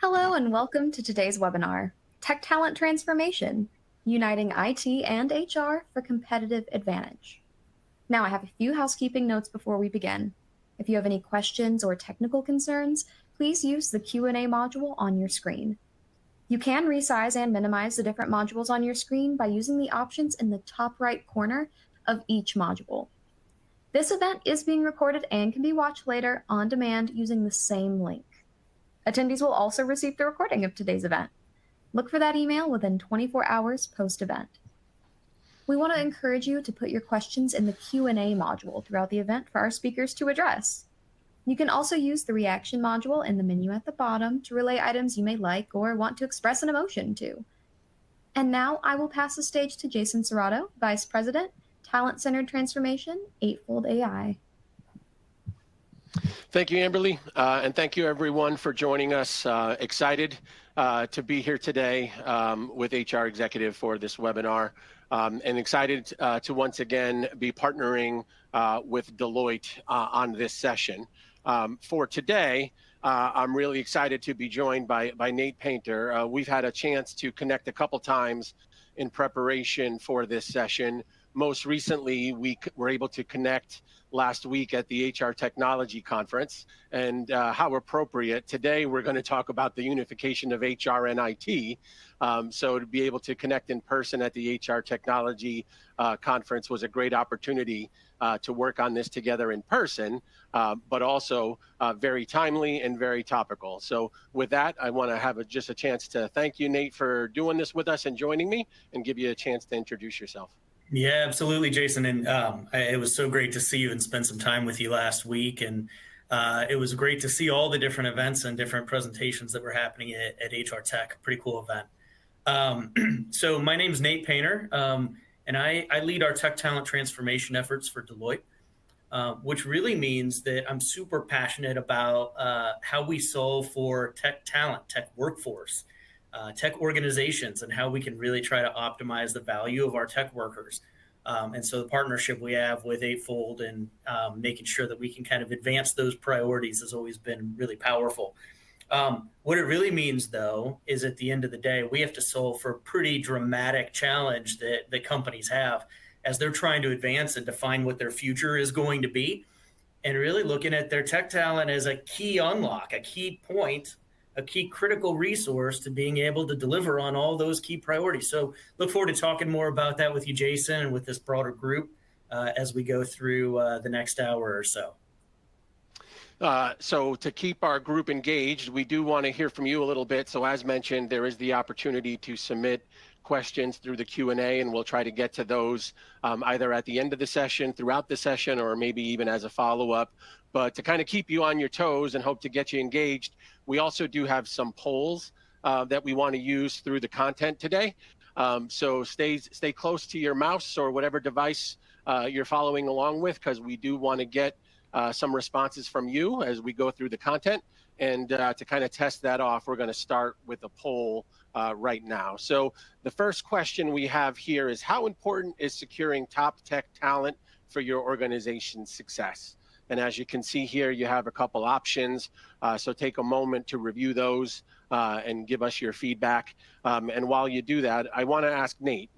Hello and welcome to today's webinar, Tech Talent Transformation, Uniting IT and HR for Competitive Advantage. Now I have a few housekeeping notes before we begin. If you have any questions or technical concerns, please use the Q&A module on your screen. You can resize and minimize the different modules on your screen by using the options in the top right corner of each module. This event is being recorded and can be watched later on demand using the same link. Attendees will also receive the recording of today's event. Look for that email within 24 hours post-event. We want to encourage you to put your questions in the Q&A module throughout the event for our speakers to address. You can also use the reaction module in the menu at the bottom to relay items you may like or want to express an emotion to. And now I will pass the stage to Jason Serrato, Vice President, Talent-Centered Transformation, Eightfold AI. Thank you, Amberly, and thank you everyone for joining us. Excited to be here today with HR Executive for this webinar, and excited to once again be partnering with Deloitte on this session. For today, I'm really excited to be joined by Nate Painter. We've had a chance to connect a couple times in preparation for this session. Most recently, we were able to connect last week at the HR Technology Conference, and how appropriate. Today, we're going to talk about the unification of HR and IT. So to be able to connect in person at the HR Technology Conference was a great opportunity to work on this together in person, but also very timely and very topical. So with that, I want to have just a chance to thank you, Nate, for doing this with us and joining me, and give you a chance to introduce yourself. Yeah, absolutely, Jason. And it was so great to see you and spend some time with you last week. And it was great to see all the different events and different presentations that were happening at HR Tech. Pretty cool event. So my name's Nate Painter, and I lead our tech talent transformation efforts for Deloitte, which really means that I'm super passionate about how we solve for tech talent, tech workforce, tech organizations, and how we can really try to optimize the value of our tech workers. And so the partnership we have with Eightfold and making sure that we can kind of advance those priorities has always been really powerful. What it really means, though, is at the end of the day, we have to solve for a pretty dramatic challenge that companies have as they're trying to advance and define what their future is going to be, and really looking at their tech talent as a key unlock, a key point, a key critical resource to being able to deliver on all those key priorities. So look forward to talking more about that with you, Jason, and with this broader group as we go through the next hour or so. So to keep our group engaged, we do want to hear from you a little bit. So as mentioned, there is the opportunity to submit questions through the Q&A, and we'll try to get to those either at the end of the session, throughout the session, or maybe even as a follow-up. But to kind of keep you on your toes and hope to get you engaged, we also do have some polls that we want to use through the content today. So stay close to your mouse or whatever device you're following along with, because we do want to get some responses from you as we go through the content. And to kind of test that off, we're going to start with a poll right now. So the first question we have here is, how important is securing top tech talent for your organization's success? And as you can see here, you have a couple options. So take a moment to review those and give us your feedback. And while you do that, I want to ask Nate,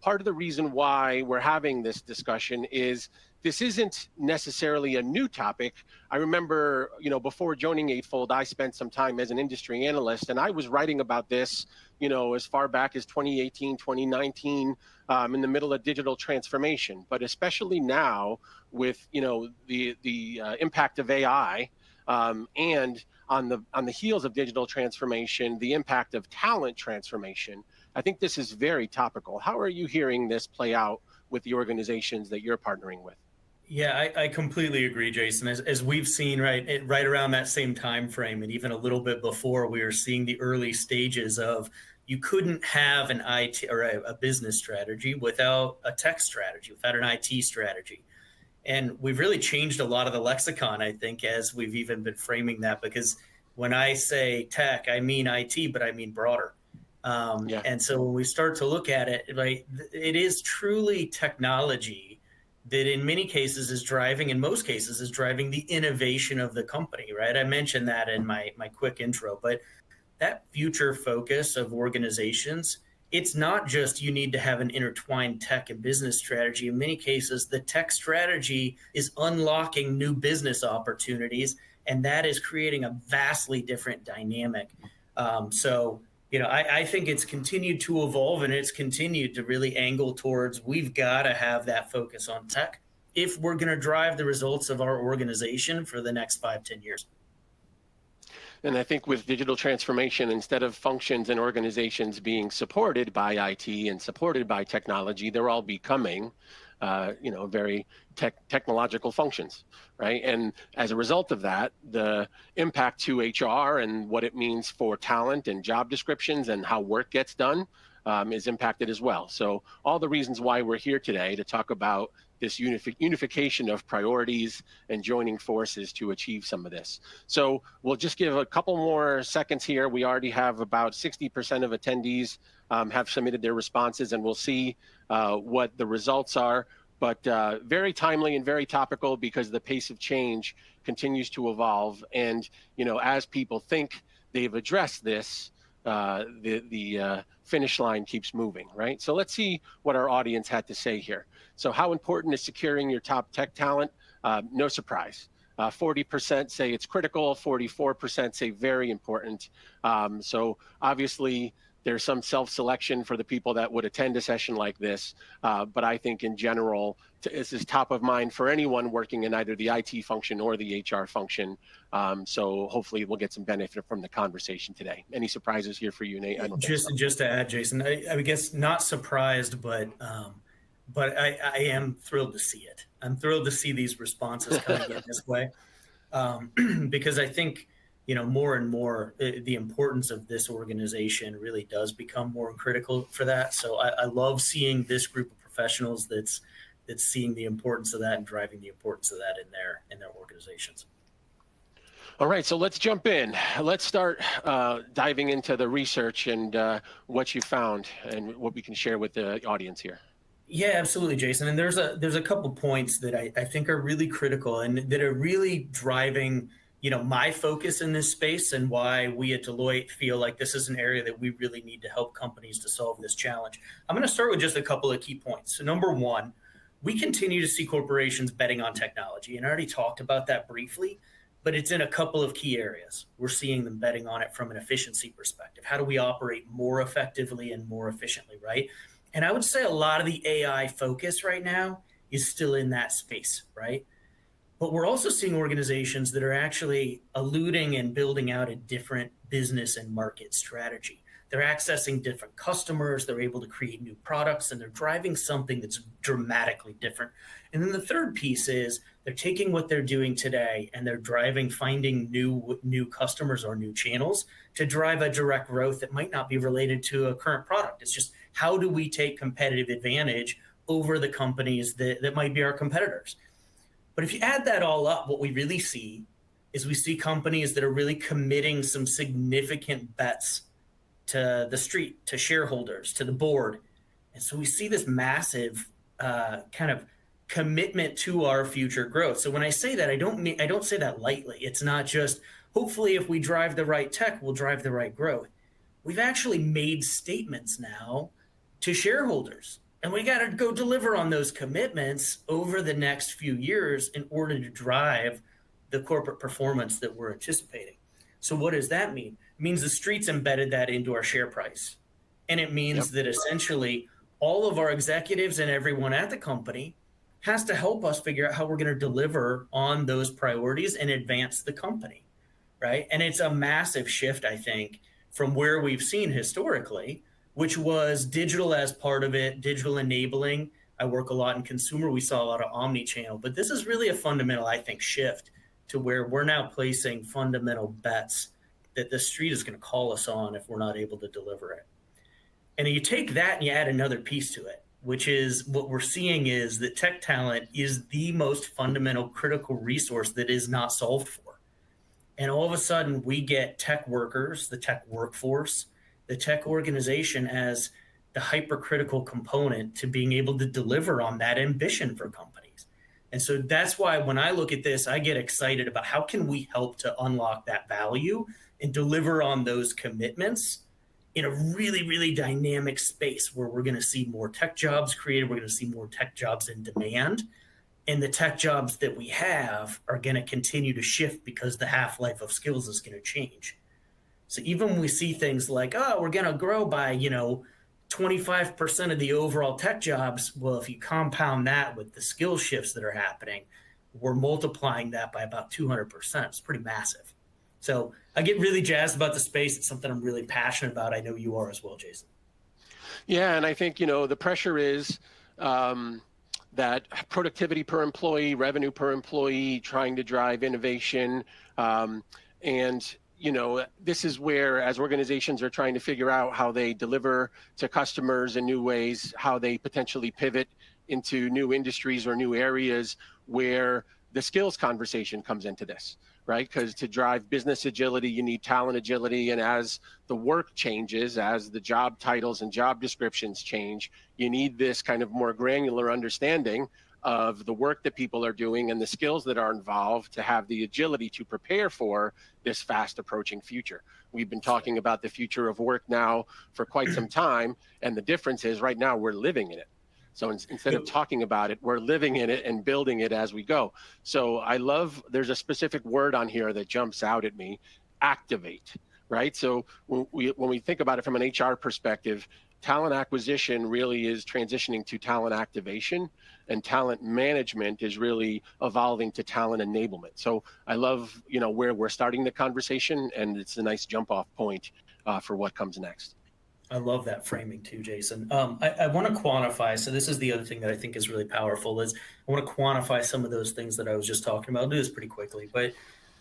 part of the reason why we're having this discussion is this isn't necessarily a new topic. I remember, before joining Eightfold, I spent some time as an industry analyst, and I was writing about this, as far back as 2018, 2019, in the middle of digital transformation. But especially now with, the impact of AI, and on the heels of digital transformation, the impact of talent transformation, I think this is very topical. How are you hearing this play out with the organizations that you're partnering with? Yeah, I completely agree, Jason. As we've seen right around that same time frame, and even a little bit before, we were seeing the early stages of you couldn't have an IT or a business strategy without a tech strategy, without an IT strategy. And we've really changed a lot of the lexicon, I think, as we've even been framing that, because when I say tech, I mean IT, but I mean broader. And so when we start to look at it, right, it is truly technology that in many cases is driving, in most cases is driving the innovation of the company, right? I mentioned that in my quick intro, but that future focus of organizations, it's not just you need to have an intertwined tech and business strategy. In many cases, the tech strategy is unlocking new business opportunities, and that is creating a vastly different dynamic. I think it's continued to evolve, and it's continued to really angle towards we've got to have that focus on tech if we're going to drive the results of our organization for the next 5-10 years. And I think with digital transformation, instead of functions and organizations being supported by IT and supported by technology, they're all becoming, very technological functions, right? And as a result of that, the impact to HR and what it means for talent and job descriptions and how work gets done is impacted as well. So all the reasons why we're here today to talk about this unification of priorities and joining forces to achieve some of this. So we'll just give a couple more seconds here. We already have about 60% of attendees have submitted their responses, and we'll see what the results are. But very timely and very topical because the pace of change continues to evolve. And, as people think they've addressed this, the finish line keeps moving, right? So let's see what our audience had to say here. So how important is securing your top tech talent? No surprise. 40% say it's critical, 44% say very important. So obviously there's some self-selection for the people that would attend a session like this. But I think in general, this is top of mind for anyone working in either the IT function or the HR function. So hopefully we'll get some benefit from the conversation today. Any surprises here for you, Nate? I don't think so. Just to add, Jason, I guess not surprised, but I am thrilled to see it. I'm thrilled to see these responses coming in this way, because I think, more and more the importance of this organization really does become more critical for that. So I love seeing this group of professionals that's seeing the importance of that and driving the importance of that in their organizations. All right, so let's jump in. Let's start diving into the research and what you found and what we can share with the audience here. Yeah, absolutely, Jason. And there's a couple points that I think are really critical and that are really driving, my focus in this space and why we at Deloitte feel like this is an area that we really need to help companies to solve this challenge. I'm going to start with just a couple of key points. So number one, we continue to see corporations betting on technology, and I already talked about that briefly, but it's in a couple of key areas. We're seeing them betting on it from an efficiency perspective. How do we operate more effectively and more efficiently, right? And I would say a lot of the AI focus right now is still in that space, right? But we're also seeing organizations that are actually alluding and building out a different business and market strategy. They're accessing different customers, they're able to create new products, and they're driving something that's dramatically different. And then the third piece is they're taking what they're doing today and they're finding new customers or new channels to drive a direct growth that might not be related to a current product. It's just, how do we take competitive advantage over the companies that might be our competitors? But if you add that all up, what we really see is we see companies that are really committing some significant bets to the street, to shareholders, to the board. And so we see this massive kind of commitment to our future growth. So when I say that, I don't say that lightly. It's not just, hopefully if we drive the right tech, we'll drive the right growth. We've actually made statements now to shareholders. And we got to go deliver on those commitments over the next few years in order to drive the corporate performance that we're anticipating. So what does that mean? It means the street's embedded that into our share price. And it means that essentially all of our executives and everyone at the company has to help us figure out how we're going to deliver on those priorities and advance the company, right? And it's a massive shift, I think, from where we've seen historically, which was digital as part of it, digital enabling. I work a lot in consumer. We saw a lot of omni-channel, but this is really a fundamental, I think, shift to where we're now placing fundamental bets that the street is going to call us on if we're not able to deliver it. And you take that and you add another piece to it, which is what we're seeing is that tech talent is the most fundamental critical resource that is not solved for. And all of a sudden we get tech workers, the tech workforce, the tech organization as the hypercritical component to being able to deliver on that ambition for companies. And so that's why when I look at this, I get excited about how can we help to unlock that value and deliver on those commitments in a really, really dynamic space where we're going to see more tech jobs created. We're going to see more tech jobs in demand. And the tech jobs that we have are going to continue to shift because the half-life of skills is going to change. So even when we see things like, oh, we're going to grow by, 25% of the overall tech jobs, well, if you compound that with the skill shifts that are happening, we're multiplying that by about 200%. It's pretty massive. So I get really jazzed about the space. It's something I'm really passionate about. I know you are as well, Jason. Yeah, and I think, the pressure is that productivity per employee, revenue per employee, trying to drive innovation. And this is where, as organizations are trying to figure out how they deliver to customers in new ways, how they potentially pivot into new industries or new areas, where the skills conversation comes into this, right? Because to drive business agility, you need talent agility. And as the work changes, as the job titles and job descriptions change, you need this kind of more granular understanding of the work that people are doing and the skills that are involved to have the agility to prepare for this fast approaching future. We've been talking about the future of work now for quite some time. And the difference is right now we're living in it. So instead of talking about it, we're living in it and building it as we go. So there's a specific word on here that jumps out at me, activate, right? So when we think about it from an HR perspective, talent acquisition really is transitioning to talent activation, and talent management is really evolving to talent enablement. So I love, where we're starting the conversation, and it's a nice jump off point for what comes next. I love that framing too, Jason. I want to quantify. So this is the other thing that I think is really powerful is I want to quantify some of those things that I was just talking about. I'll do this pretty quickly, but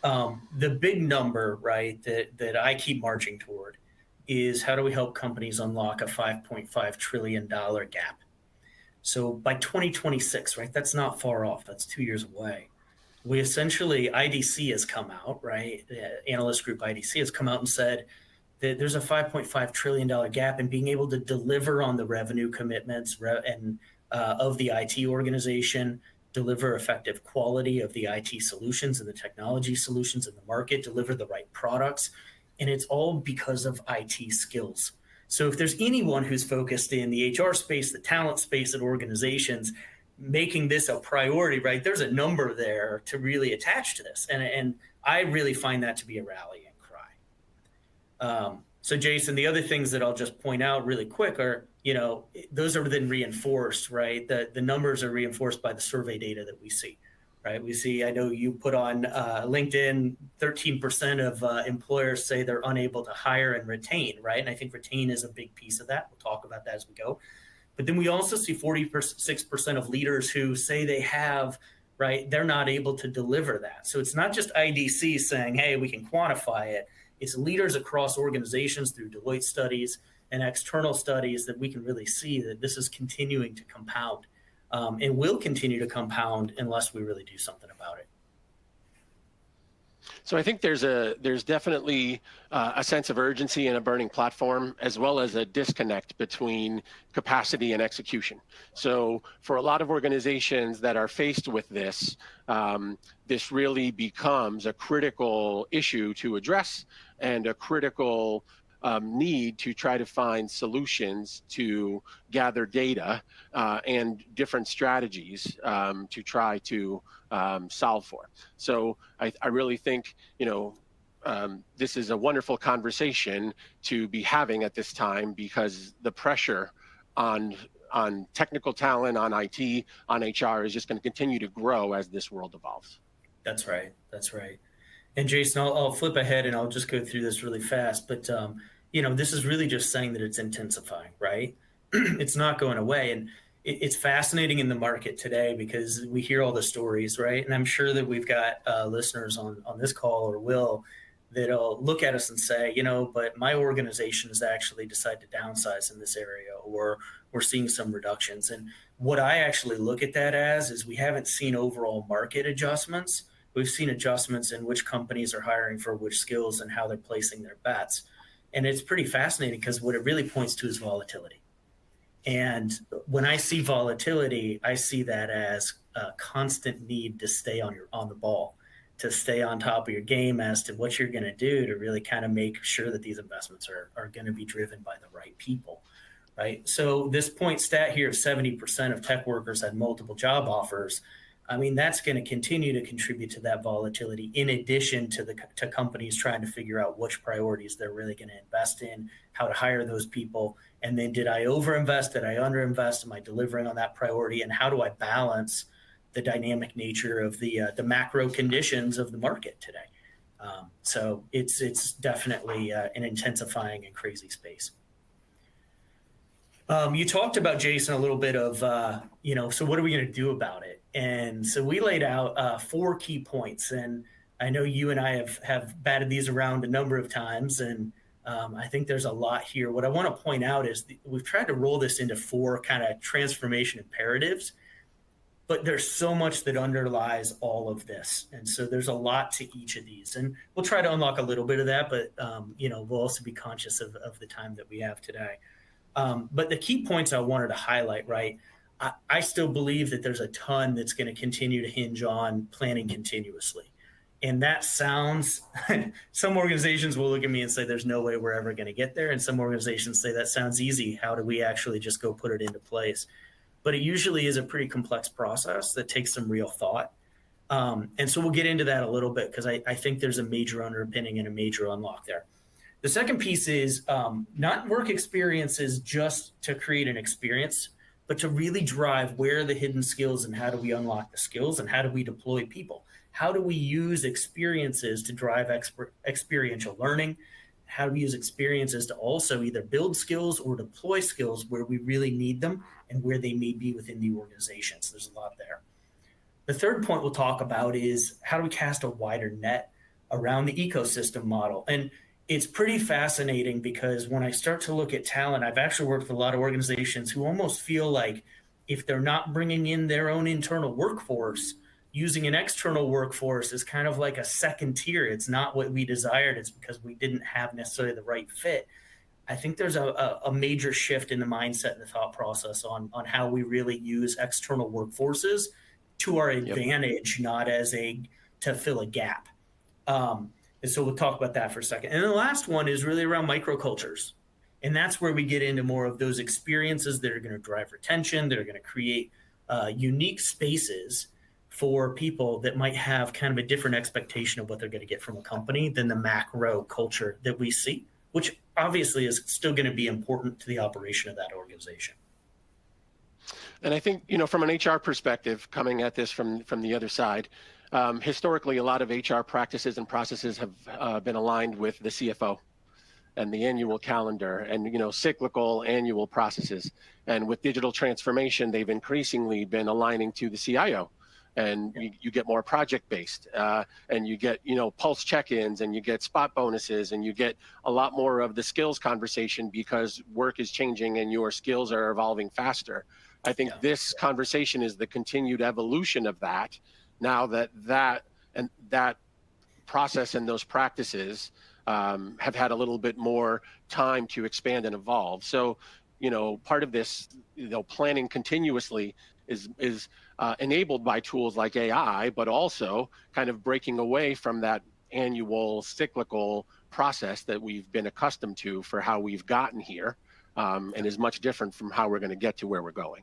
the big number, right, that I keep marching toward is how do we help companies unlock a $5.5 trillion gap? So by 2026, right, that's not far off. That's 2 years away. We essentially, IDC has come out, right? Analyst group IDC has come out and said that there's a $5.5 trillion gap in being able to deliver on the revenue commitments of the IT organization, deliver effective quality of the IT solutions and the technology solutions in the market, deliver the right products. And it's all because of IT skills. So if there's anyone who's focused in the HR space, the talent space at organizations, making this a priority, right, there's a number there to really attach to this. And I really find that to be a rallying cry. So Jason, the other things that I'll just point out really quick are, those are then reinforced, right? The numbers are reinforced by the survey data that we see. Right. We see, I know you put on LinkedIn, 13% of employers say they're unable to hire and retain. Right. And I think retain is a big piece of that. We'll talk about that as we go. But then we also see 46% of leaders who say they have, right, they're not able to deliver that. So it's not just IDC saying, hey, we can quantify it. It's leaders across organizations through Deloitte studies and external studies that we can really see that this is continuing to compound. And will continue to compound unless we really do something about it. So I think there's definitely a sense of urgency and a burning platform, as well as a disconnect between capacity and execution. So for a lot of organizations that are faced with this, this really becomes a critical issue to address and a critical need to try to find solutions to gather data and different strategies to try to solve for. So I really think, this is a wonderful conversation to be having at this time, because the pressure on technical talent, on IT, on HR is just going to continue to grow as this world evolves. That's right. That's right. And Jason, I'll flip ahead and I'll just go through this really fast. But, this is really just saying that it's intensifying, right? It's not going away. And it's fascinating in the market today because we hear all the stories, right? And I'm sure that we've got listeners on this call or will that'll look at us and say, but my organization has actually decided to downsize in this area, or we're seeing some reductions. And what I actually look at that as is we haven't seen overall market adjustments. We've seen adjustments in which companies are hiring for which skills and how they're placing their bets. And it's pretty fascinating because what it really points to is volatility. And when I see volatility, I see that as a constant need to stay on the ball, to stay on top of your game as to what you're going to do to really kind of make sure that these investments are going to be driven by the right people, right? So this point stat here of 70% of tech workers had multiple job offers. I mean, that's going to continue to contribute to that volatility in addition to companies trying to figure out which priorities they're really going to invest in, how to hire those people. And then did I overinvest? Did I underinvest? Am I delivering on that priority? And how do I balance the dynamic nature of the macro conditions of the market today? So it's definitely an intensifying and crazy space. You talked about, Jason, a little bit of, so what are we going to do about it? And so we laid out 4 key points. And I know you and I have batted these around a number of times. And I think there's a lot here. What I want to point out is we've tried to roll this into 4 kind of transformation imperatives, but there's so much that underlies all of this. And so there's a lot to each of these. And we'll try to unlock a little bit of that, but, we'll also be conscious of the time that we have today. But the key points I wanted to highlight, right? I still believe that there's a ton that's going to continue to hinge on planning continuously. And that sounds, some organizations will look at me and say, there's no way we're ever going to get there. And some organizations say, that sounds easy. How do we actually just go put it into place? But it usually is a pretty complex process that takes some real thought. And so we'll get into that a little bit because I think there's a major underpinning and a major unlock there. The second piece is not work experiences just to create an experience, but to really drive where are the hidden skills and how do we unlock the skills and how do we deploy people? How do we use experiences to drive experiential learning? How do we use experiences to also either build skills or deploy skills where we really need them and where they may be within the organization? So there's a lot there. The third point we'll talk about is how do we cast a wider net around the ecosystem model? And it's pretty fascinating because when I start to look at talent, I've actually worked with a lot of organizations who almost feel like if they're not bringing in their own internal workforce, using an external workforce is kind of like a second tier. It's not what we desired. It's because we didn't have necessarily the right fit. I think there's a major shift in the mindset and the thought process on how we really use external workforces to our advantage, not as to fill a gap. And so we'll talk about that for a second. And the last one is really around microcultures. And that's where we get into more of those experiences that are going to drive retention, that are going to create unique spaces for people that might have kind of a different expectation of what they're going to get from a company than the macro culture that we see, which obviously is still going to be important to the operation of that organization. And I think, from an HR perspective, coming at this from the other side, historically, a lot of HR practices and processes have been aligned with the CFO and the annual calendar and, cyclical annual processes. And with digital transformation, they've increasingly been aligning to the CIO. And you get more project-based, and you get, pulse check-ins, and you get spot bonuses, and you get a lot more of the skills conversation because work is changing and your skills are evolving faster. I think this conversation is the continued evolution of that. Now that process and those practices have had a little bit more time to expand and evolve. So, part of this, planning continuously is enabled by tools like AI, but also kind of breaking away from that annual cyclical process that we've been accustomed to for how we've gotten here, and is much different from how we're going to get to where we're going.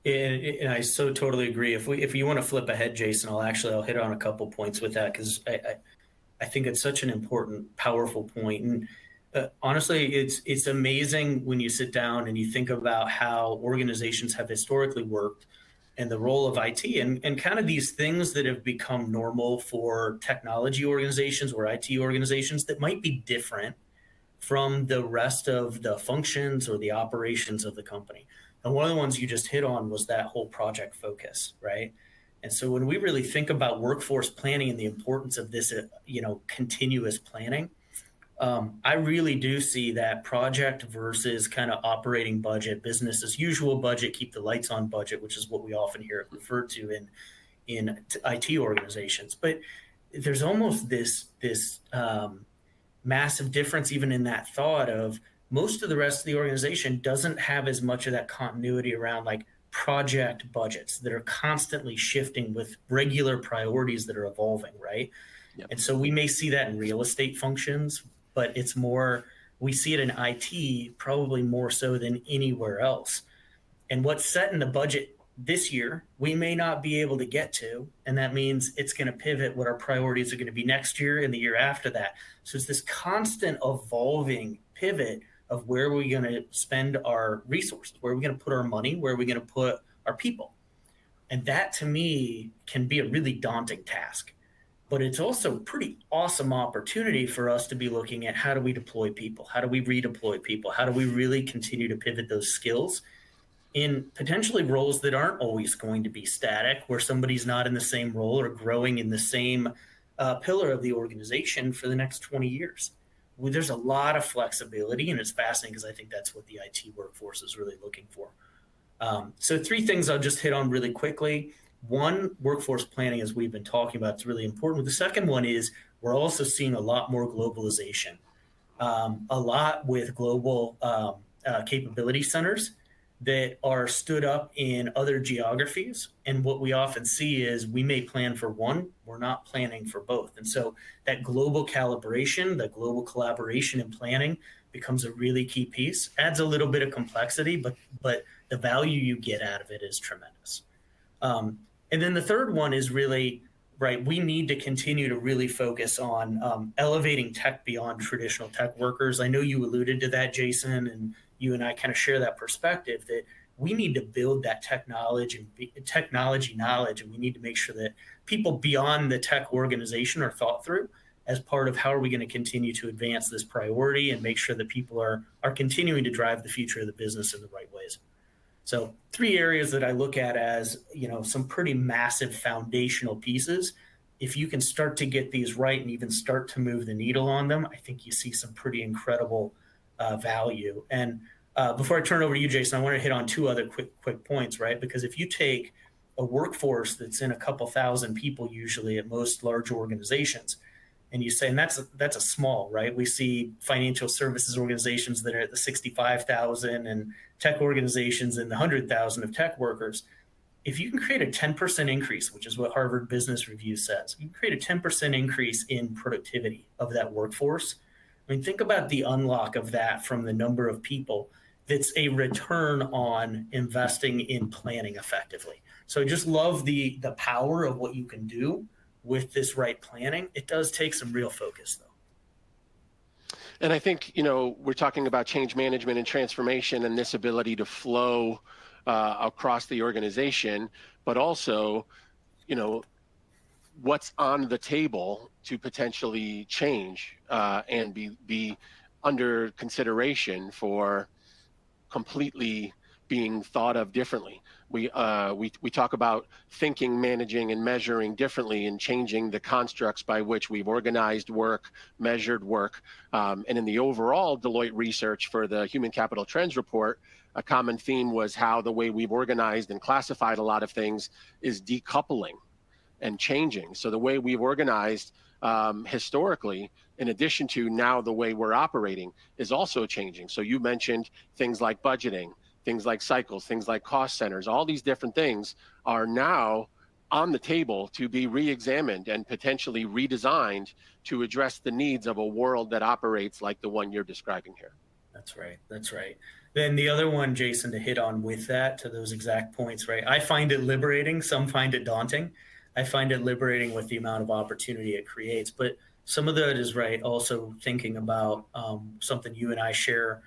And I so totally agree. If you want to flip ahead, Jason, I'll hit on a couple points with that because I think it's such an important, powerful point. And honestly, it's amazing when you sit down and you think about how organizations have historically worked and the role of IT and kind of these things that have become normal for technology organizations or IT organizations that might be different from the rest of the functions or the operations of the company. And one of the ones you just hit on was that whole project focus, right? And so when we really think about workforce planning and the importance of this, continuous planning, I really do see that project versus kind of operating budget, business as usual budget, keep the lights on budget, which is what we often hear it referred to in IT organizations. But there's almost this massive difference even in that thought of most of the rest of the organization doesn't have as much of that continuity around like project budgets that are constantly shifting with regular priorities that are evolving, right? Yep. And so we may see that in real estate functions, but it's more, we see it in IT probably more so than anywhere else. And what's set in the budget this year, we may not be able to get to. And that means it's going to pivot what our priorities are going to be next year and the year after that. So it's this constant evolving pivot of where are we going to spend our resources, where are we going to put our money, where are we going to put our people. And that to me can be a really daunting task. But it's also a pretty awesome opportunity for us to be looking at how do we deploy people? How do we redeploy people? How do we really continue to pivot those skills in potentially roles that aren't always going to be static, where somebody's not in the same role or growing in the same pillar of the organization for the next 20 years. Well, there's a lot of flexibility, and it's fascinating because I think that's what the IT workforce is really looking for. So 3 things I'll just hit on really quickly. One, workforce planning, as we've been talking about, is really important. The second one is we're also seeing a lot more globalization, a lot with global capability centers that are stood up in other geographies. And what we often see is we may plan for one, we're not planning for both. And so that global calibration, that global collaboration and planning becomes a really key piece, adds a little bit of complexity, but the value you get out of it is tremendous. And then the third one is really, right, we need to continue to really focus on elevating tech beyond traditional tech workers. I know you alluded to that, Jason, and you and I kind of share that perspective that we need to build that technology knowledge, and we need to make sure that people beyond the tech organization are thought through as part of how are we going to continue to advance this priority and make sure that people are continuing to drive the future of the business in the right ways. So 3 areas that I look at as, some pretty massive foundational pieces. If you can start to get these right and even start to move the needle on them, I think you see some pretty incredible value. And before I turn it over to you, Jason, I want to hit on 2 other quick points, right? Because if you take a workforce that's in a couple thousand people, usually at most large organizations, and you say, and that's a small, right? We see financial services organizations that are at the 65,000 and tech organizations in the 100,000 of tech workers. If you can create a 10% increase, which is what Harvard Business Review says, you can create a 10% increase in productivity of that workforce. I mean, think about the unlock of that from the number of people. That's a return on investing in planning effectively. So I just love the power of what you can do with this right planning. It does take some real focus, though. And I think, we're talking about change management and transformation and this ability to flow across the organization, but also, what's on the table to potentially change and be under consideration for completely being thought of differently. We talk about thinking, managing, and measuring differently and changing the constructs by which we've organized work, measured work. And in the overall Deloitte research for the Human Capital Trends Report, a common theme was how the way we've organized and classified a lot of things is decoupling and changing. So the way we've organized historically, in addition to now the way we're operating, is also changing. So you mentioned things like budgeting, things like cycles, things like cost centers. All these different things are now on the table to be re-examined and potentially redesigned to address the needs of a world that operates like the one you're describing here. That's right. Then the other one, Jason, to hit on with that, to those exact points, right? I find it liberating. Some find it daunting. I find it liberating with the amount of opportunity it creates. But some of that is right. Also thinking about something you and I share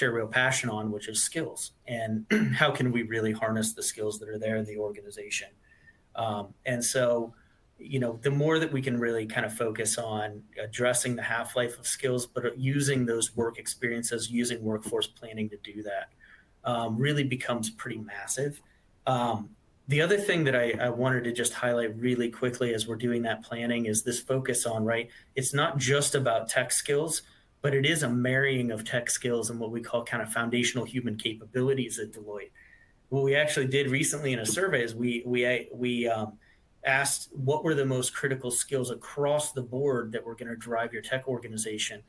real passion on, which is skills, and how can we really harness the skills that are there in the organization. And so, the more that we can really kind of focus on addressing the half-life of skills, but using those work experiences, using workforce planning to do that, really becomes pretty massive. The other thing that I wanted to just highlight really quickly as we're doing that planning is this focus on, right, it's not just about tech skills, but it is a marrying of tech skills and what we call kind of foundational human capabilities at Deloitte. What we actually did recently in a survey is we asked what were the most critical skills across the board that were going to drive your tech organization.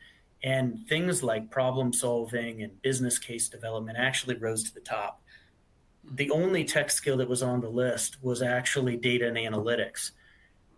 And things like problem solving and business case development actually rose to the top. the only tech skill that was on the list was actually data and analytics.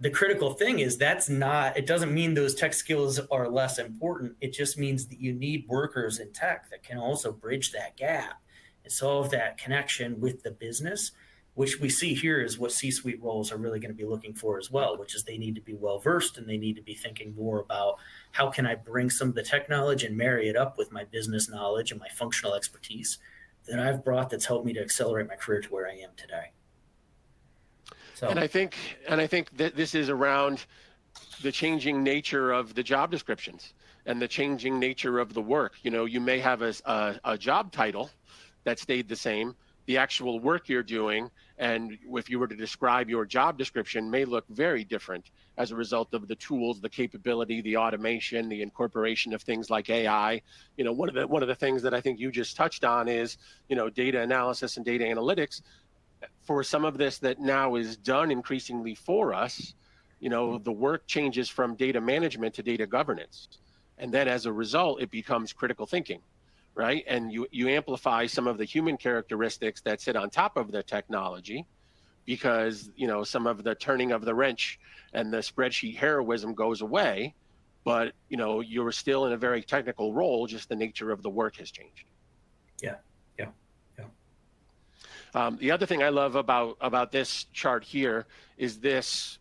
The critical thing is it doesn't mean those tech skills are less important. It just means that you need workers in tech that can also bridge that gap and solve that connection with the business, which we see here is what C-suite roles are really going to be looking for as well, which is they need to be well-versed and they need to be thinking more about how can I bring some of the tech knowledge and marry it up with my business knowledge and my functional expertise that I've brought that's helped me to accelerate my career to where I am today. So. And I think that this is around the changing nature of the job descriptions and the changing nature of the work. You know, you may have a job title that stayed the same. The actual work you're doing, and if you were to describe your job description, may look very different as a result of the tools, the capability, the automation, the incorporation of things like AI. You know, one of the things that I think you just touched on is, you know, data analysis and data analytics. For some of this that now is done increasingly for us, you know, the work changes from data management to data governance. And then as a result, it becomes critical thinking, right? And you amplify some of the human characteristics that sit on top of the technology because, you know, some of the turning of the wrench and the spreadsheet heroism goes away, but, you know, you're still in a very technical role, just the nature of the work has changed. Yeah. The other thing I love about this chart here is this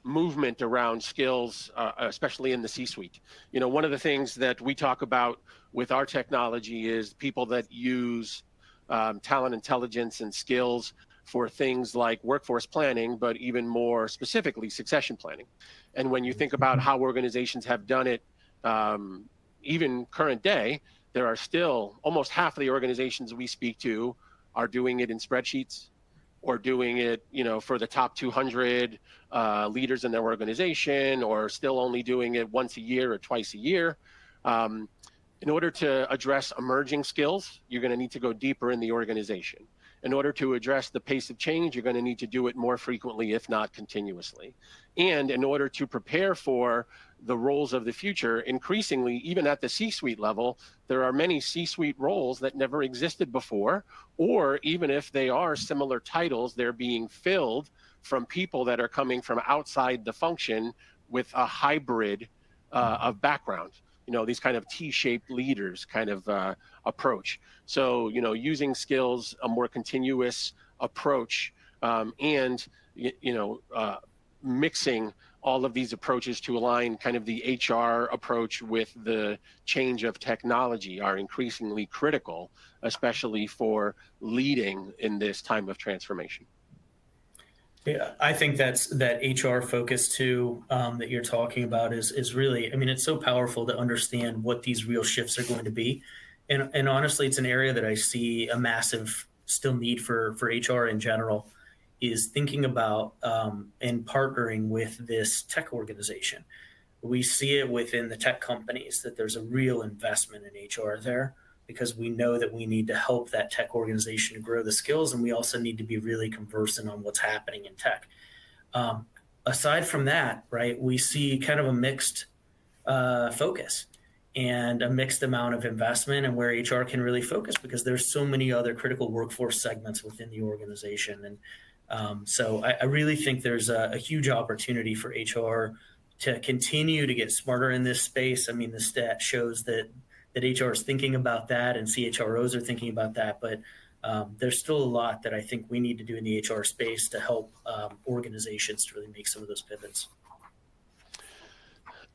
movement around skills, especially in the C-suite. You know, one of the things that we talk about with our technology is people that use talent intelligence and skills for things like workforce planning, but even more specifically, succession planning. And when you think about how organizations have done it, even current day, there are still almost half of the organizations we speak to are doing it in spreadsheets or doing it, you know, for the top 200 leaders in their organization, or still only doing it once a year or twice a year. In order to address emerging skills, you're going to need to go deeper in the organization. In order to address the pace of change, you're going to need to do it more frequently, if not continuously. And in order to prepare for the roles of the future, increasingly, even at the C-suite level, there are many C-suite roles that never existed before, or even if they are similar titles, they're being filled from people that are coming from outside the function with a hybrid of background. You know, these kind of T-shaped leaders kind of approach. So, you know, using skills, a more continuous approach, and, you know, mixing all of these approaches to align kind of the HR approach with the change of technology are increasingly critical, especially for leading in this time of transformation. Yeah, I think that HR focus too that you're talking about is really, I mean, it's so powerful to understand what these real shifts are going to be. And honestly, it's an area that I see a massive still need for HR in general, is thinking about and partnering with this tech organization. We see it within the tech companies that there's a real investment in HR there, because we know that we need to help that tech organization to grow the skills, and we also need to be really conversant on what's happening in tech. Aside from that, right, we see kind of a mixed focus and a mixed amount of investment and where HR can really focus, because there's so many other critical workforce segments within the organization. And so I really think there's a huge opportunity for HR to continue to get smarter in this space. I mean, the stat shows that HR is thinking about that and CHROs are thinking about that, but there's still a lot that I think we need to do in the HR space to help organizations to really make some of those pivots.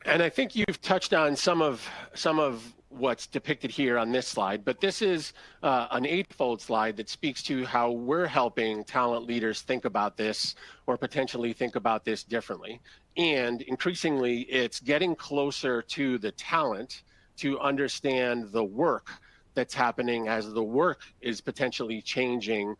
And I think you've touched on some of what's depicted here on this slide, but this is an eightfold slide that speaks to how we're helping talent leaders think about this, or potentially think about this differently. And increasingly, it's getting closer to the talent to understand the work that's happening as the work is potentially changing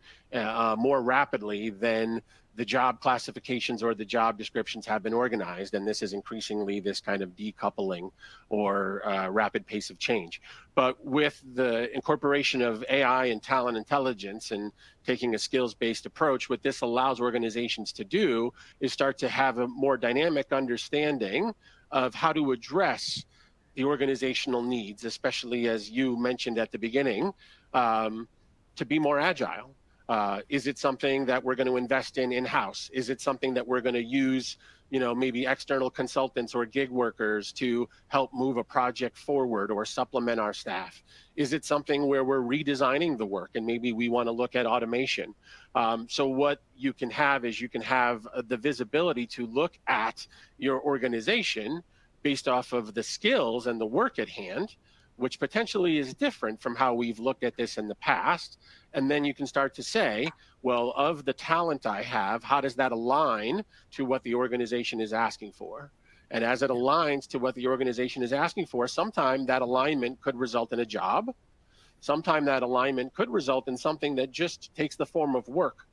more rapidly than the job classifications or the job descriptions have been organized. And this is increasingly this kind of decoupling or rapid pace of change. But with the incorporation of AI and talent intelligence and taking a skills-based approach, what this allows organizations to do is start to have a more dynamic understanding of how to address the organizational needs, especially as you mentioned at the beginning, to be more agile, Is it something that we're going to invest in-house? Is it something that we're going to use, maybe external consultants or gig workers to help move a project forward or supplement our staff? Is it something where we're redesigning the work and maybe we want to look at automation? So what you can have is you can have the visibility to look at your organization based off of the skills and the work at hand, which potentially is different from how we've looked at this in the past. And then you can start to say, well, of the talent I have, how does that align to what the organization is asking for? And as it aligns to what the organization is asking for, sometime that alignment could result in a job. Sometime that alignment could result in something that just takes the form of work.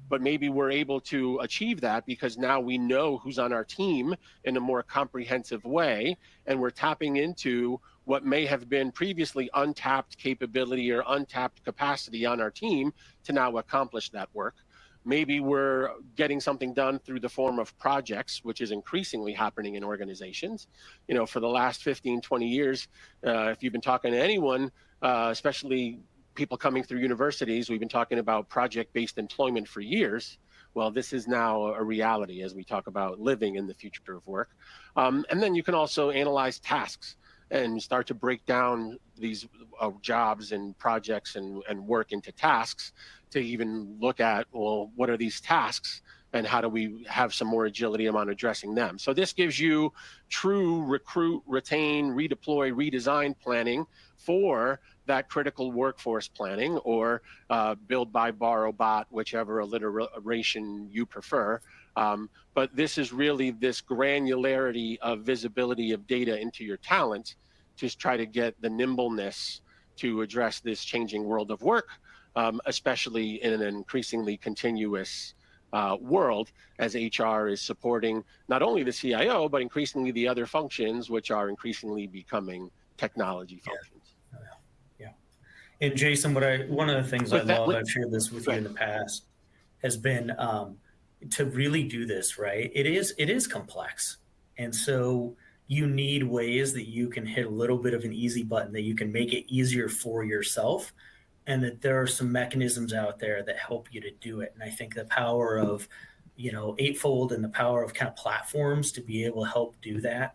But maybe we're able to achieve that because now we know who's on our team in a more comprehensive way, and we're tapping into what may have been previously untapped capability or untapped capacity on our team to now accomplish that work. Maybe we're getting something done through the form of projects, which is increasingly happening in organizations. For the last 15, 20 years, if you've been talking to anyone, especially people coming through universities, we've been talking about project-based employment for years. Well, this is now a reality as we talk about living in the future of work. And then you can also analyze tasks and start to break down these jobs and projects and work into tasks to even look at, well, what are these tasks and how do we have some more agility on addressing them? So this gives you true recruit, retain, redeploy, redesign planning for that critical workforce planning, or build, buy, borrow, bot, whichever alliteration you prefer. But this is really this granularity of visibility of data into your talent to try to get the nimbleness to address this changing world of work, especially in an increasingly continuous world, as HR is supporting not only the CIO, but increasingly the other functions, which are increasingly becoming technology functions. Yeah. And Jason, one of the things I love, I've shared this with you in the past, has been to really do this right. It is complex, and so you need ways that you can hit a little bit of an easy button, that you can make it easier for yourself, and that there are some mechanisms out there that help you to do it. And I think the power of, Eightfold and the power of kind of platforms to be able to help do that,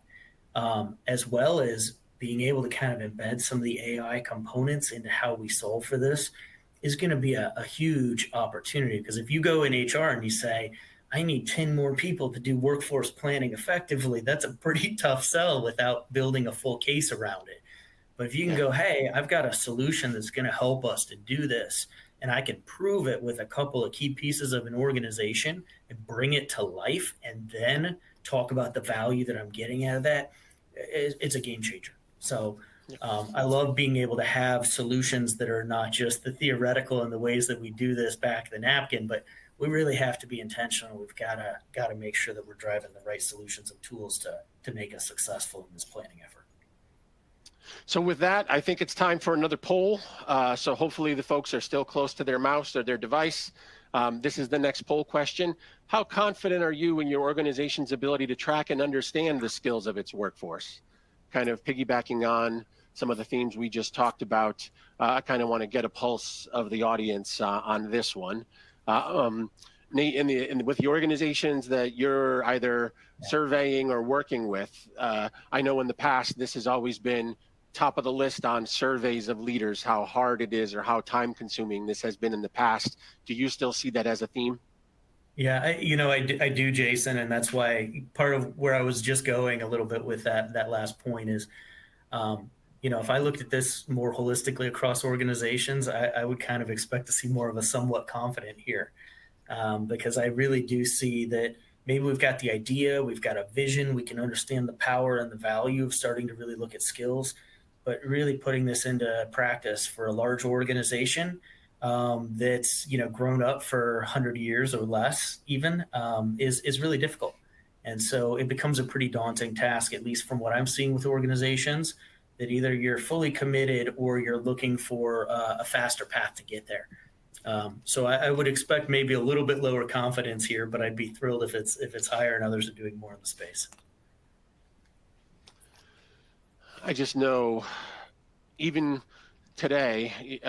as well as being able to kind of embed some of the AI components into how we solve for this, is going to be a huge opportunity. Because if you go in HR and you say, I need 10 more people to do workforce planning effectively, that's a pretty tough sell without building a full case around it. But if you can go, hey, I've got a solution that's going to help us to do this, and I can prove it with a couple of key pieces of an organization and bring it to life, and then talk about the value that I'm getting out of that, it's a game changer. So I love being able to have solutions that are not just the theoretical and the ways that we do this back of the napkin, but we really have to be intentional. We've got to make sure that we're driving the right solutions and tools to make us successful in this planning effort. So with that, I think it's time for another poll. So hopefully the folks are still close to their mouse or their device. This is the next poll question. How confident are you in your organization's ability to track and understand the skills of its workforce? Kind of piggybacking on some of the themes we just talked about, I kind of want to get a pulse of the audience on this one. Nate, with the organizations that you're either surveying or working with, I know in the past this has always been top of the list on surveys of leaders, how hard it is or how time consuming this has been in the past. Do you still see that as a theme? Yeah, I do, Jason, and that's why part of where I was just going a little bit with that last point is, if I looked at this more holistically across organizations, I would kind of expect to see more of a somewhat confident here, because I really do see that maybe we've got the idea, we've got a vision, we can understand the power and the value of starting to really look at skills, but really putting this into practice for a large organization that's grown up for 100 years or less even is really difficult. And so it becomes a pretty daunting task, at least from what I'm seeing with organizations, that either you're fully committed or you're looking for a faster path to get there. So I would expect maybe a little bit lower confidence here, but I'd be thrilled if it's higher and others are doing more in the space. I just know even today,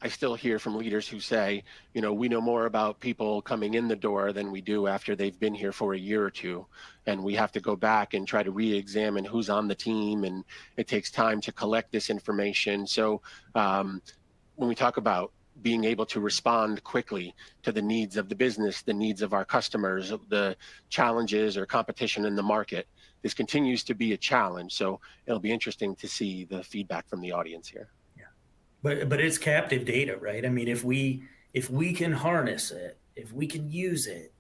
I still hear from leaders who say, we know more about people coming in the door than we do after they've been here for a year or two. And we have to go back and try to re-examine who's on the team. And it takes time to collect this information. So when we talk about being able to respond quickly to the needs of the business, the needs of our customers, the challenges or competition in the market, this continues to be a challenge. So it'll be interesting to see the feedback from the audience here. But it's captive data, right? I mean, if we can harness it, if we can use it,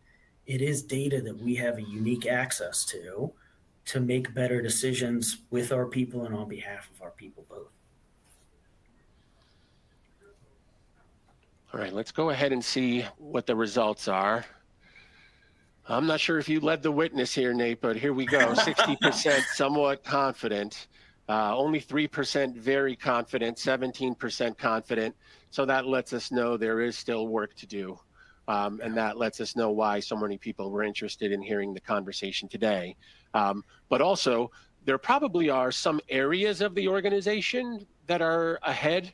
it is data that we have a unique access to make better decisions with our people and on behalf of our people both. All right, let's go ahead and see what the results are. I'm not sure if you led the witness here, Nate, but here we go. 60% somewhat confident. Only 3% very confident, 17% confident. So that lets us know there is still work to do. And that lets us know why so many people were interested in hearing the conversation today. But also, there probably are some areas of the organization that are ahead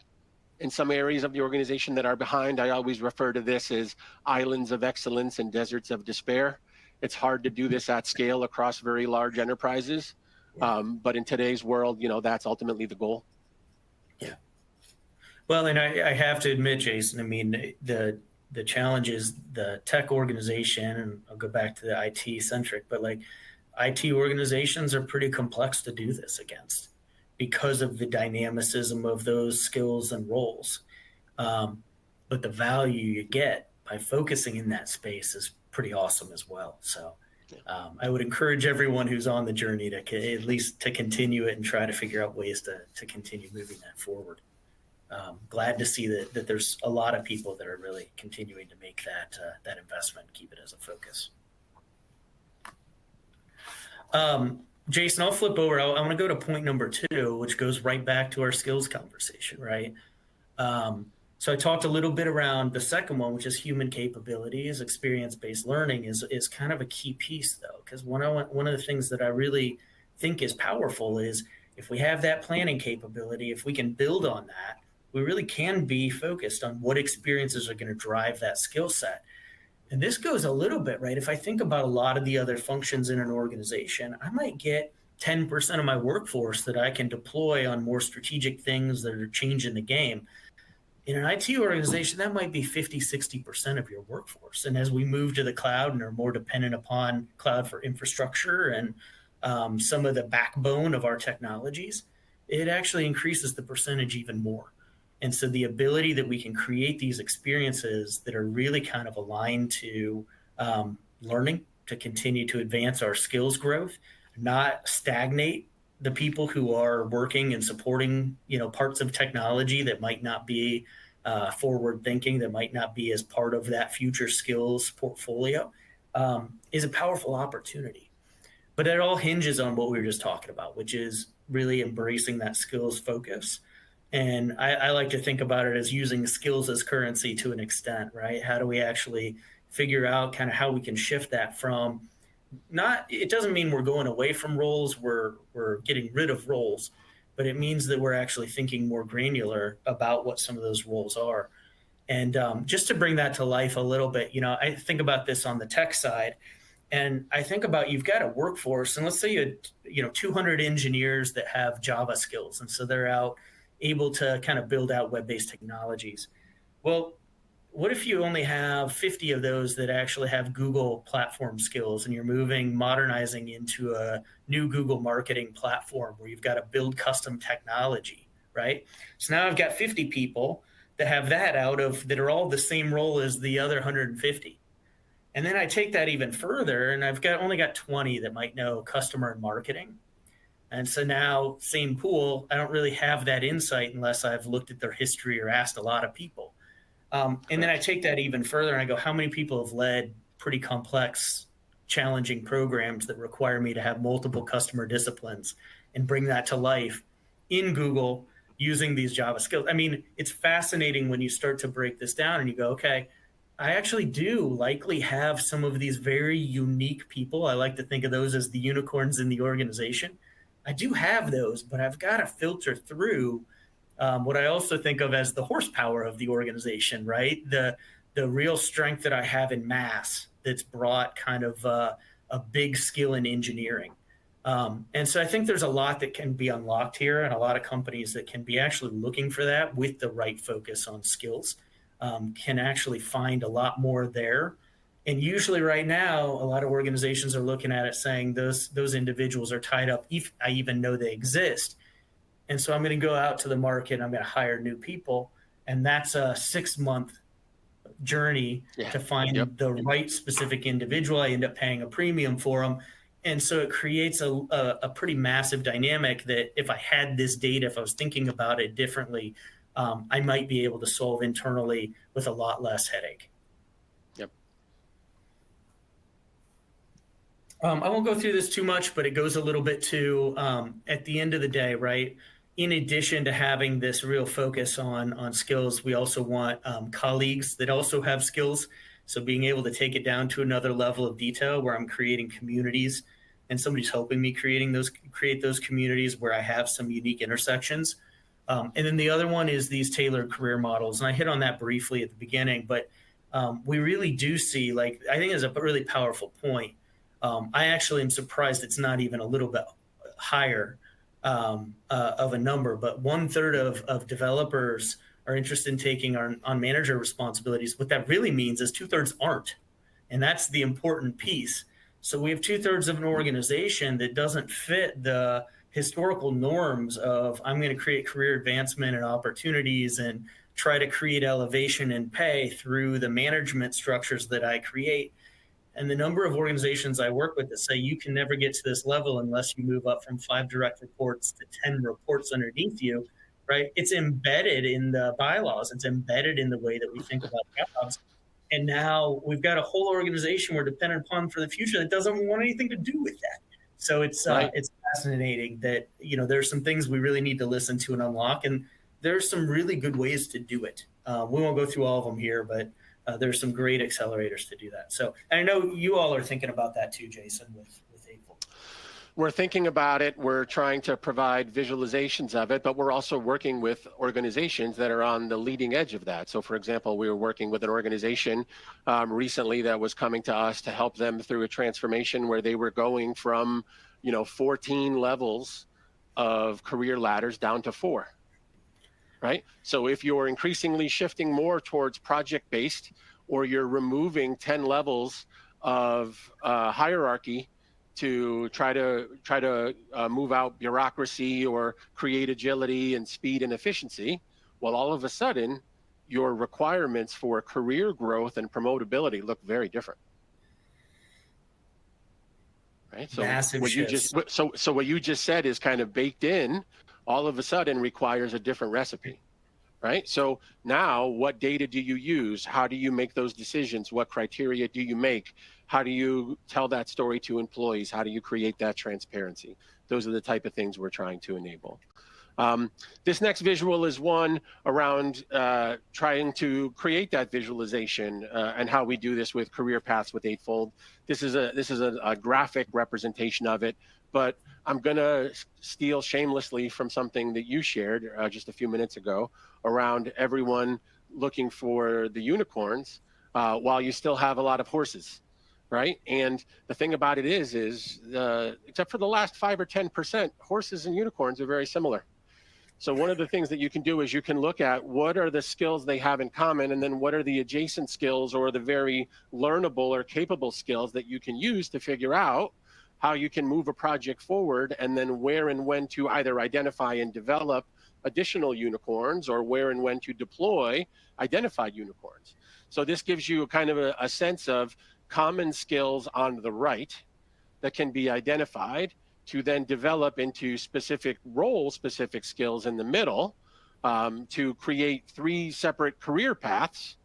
and some areas of the organization that are behind. I always refer to this as islands of excellence and deserts of despair. It's hard to do this at scale across very large enterprises. But in today's world, that's ultimately the goal. Yeah. Well, and I have to admit, Jason, I mean, the challenge is the tech organization, and I'll go back to the IT centric, but like IT organizations are pretty complex to do this against because of the dynamicism of those skills and roles. But the value you get by focusing in that space is pretty awesome as well. So I would encourage everyone who's on the journey to at least to continue it and try to figure out ways to continue moving that forward. Glad to see that there's a lot of people that are really continuing to make that investment and keep it as a focus. Jason, I'll flip over. I want to go to point number 2, which goes right back to our skills conversation, right? So I talked a little bit around the second one, which is human capabilities. Experience-based learning is kind of a key piece, though, because one of the things that I really think is powerful is if we have that planning capability, if we can build on that, we really can be focused on what experiences are going to drive that skill set. And this goes a little bit, right? If I think about a lot of the other functions in an organization, I might get 10% of my workforce that I can deploy on more strategic things that are changing the game. In an IT organization, that might be 50, 60% of your workforce. And as we move to the cloud and are more dependent upon cloud for infrastructure and some of the backbone of our technologies, it actually increases the percentage even more. And so the ability that we can create these experiences that are really kind of aligned to learning, to continue to advance our skills growth, not stagnate the people who are working and supporting, parts of technology that might not be forward thinking, that might not be as part of that future skills portfolio, is a powerful opportunity. But it all hinges on what we were just talking about, which is really embracing that skills focus. And I like to think about it as using skills as currency to an extent, right? How do we actually figure out kind of how we can shift that from it doesn't mean we're going away from roles, we're getting rid of roles, but it means that we're actually thinking more granular about what some of those roles are. And just to bring that to life a little bit, I think about this on the tech side, and I think about you've got a workforce, and let's say you had 200 engineers that have Java skills, and so they're out able to kind of build out web-based technologies. Well, what if you only have 50 of those that actually have Google platform skills, and you're modernizing into a new Google marketing platform where you've got to build custom technology, right? So now I've got 50 people that have that that are all the same role as the other 150. And then I take that even further, and I've only got 20 that might know customer and marketing. And so now, same pool, I don't really have that insight unless I've looked at their history or asked a lot of people. And then I take that even further and I go, how many people have led pretty complex, challenging programs that require me to have multiple customer disciplines and bring that to life in Google using these Java skills? I mean, it's fascinating when you start to break this down and you go, okay, I actually do likely have some of these very unique people. I like to think of those as the unicorns in the organization. I do have those, but I've got to filter through what I also think of as the horsepower of the organization, right? The real strength that I have in mass that's brought kind of a big skill in engineering. And so I think there's a lot that can be unlocked here, and a lot of companies that can be actually looking for that with the right focus on skills can actually find a lot more there. And usually right now, a lot of organizations are looking at it saying those individuals are tied up if I even know they exist. And so I'm going to go out to the market and I'm going to hire new people. And that's a 6-month journey to find the right specific individual. I end up paying a premium for them. And so it creates a pretty massive dynamic that if I had this data, if I was thinking about it differently, I might be able to solve internally with a lot less headache. Yep. I won't go through this too much, but it goes a little bit to at the end of the day, right? In addition to having this real focus on skills, we also want colleagues that also have skills. So being able to take it down to another level of detail where I'm creating communities and somebody's helping me create those communities where I have some unique intersections. And then the other one is these tailored career models. And I hit on that briefly at the beginning, but we really do see, like, I think it's a really powerful point. I actually am surprised it's not even a little bit higher of a number, but 1/3 of developers are interested in taking on manager responsibilities. What that really means is 2/3 aren't. And that's the important piece. So we have 2/3 of an organization that doesn't fit the historical norms of I'm going to create career advancement and opportunities and try to create elevation and pay through the management structures that I create. And the number of organizations I work with that say you can never get to this level unless you move up from 5 direct reports to 10 reports underneath you, right? It's embedded in the bylaws. It's embedded in the way that we think about jobs. And now we've got a whole organization we're dependent upon for the future that doesn't want anything to do with that. So it's fascinating that, you know, there's some things we really need to listen to and unlock. And there's some really good ways to do it. We won't go through all of them here, but there's some great accelerators to do that. So, and I know you all are thinking about that too, Jason, with Eightfold. We're thinking about it. We're trying to provide visualizations of it, but we're also working with organizations that are on the leading edge of that. So for example, we were working with an organization recently that was coming to us to help them through a transformation where they were going from, 14 levels of career ladders down to 4. Right? So if you're increasingly shifting more towards project-based, or you're removing 10 levels of hierarchy to try to move out bureaucracy or create agility and speed and efficiency, well, all of a sudden, your requirements for career growth and promotability look very different. Right? So massive what shifts. what you just said is kind of baked in. All of a sudden requires a different recipe, right? So now what data do you use? How do you make those decisions? What criteria do you make? How do you tell that story to employees? How do you create that transparency? Those are the type of things we're trying to enable. This next visual is one around trying to create that visualization and how we do this with career paths with Eightfold. This is a graphic representation of it, but I'm going to steal shamelessly from something that you shared just a few minutes ago around everyone looking for the unicorns while you still have a lot of horses, right? And the thing about it is except for the last 5 or 10%, horses and unicorns are very similar. So one of the things that you can do is you can look at what are the skills they have in common, and then what are the adjacent skills or the very learnable or capable skills that you can use to figure out how you can move a project forward, and then where and when to either identify and develop additional unicorns or where and when to deploy identified unicorns. So this gives you kind of a sense of common skills on the right that can be identified to then develop into specific role-specific skills in the middle to create 3 separate career paths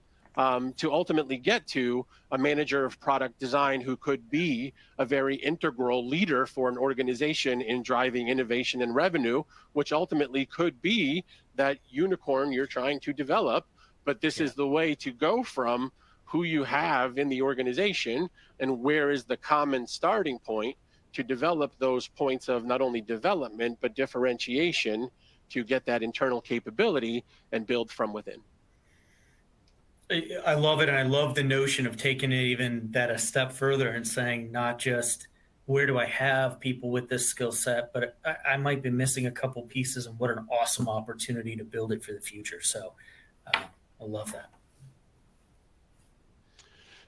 to ultimately get to a manager of product design who could be a very integral leader for an organization in driving innovation and revenue, which ultimately could be that unicorn you're trying to develop. But this is the way to go from who you have in the organization and where is the common starting point to develop those points of not only development, but differentiation to get that internal capability and build from within. I love it. And I love the notion of taking it even that a step further and saying, not just where do I have people with this skill set, but I might be missing a couple pieces, and what an awesome opportunity to build it for the future. So I love that.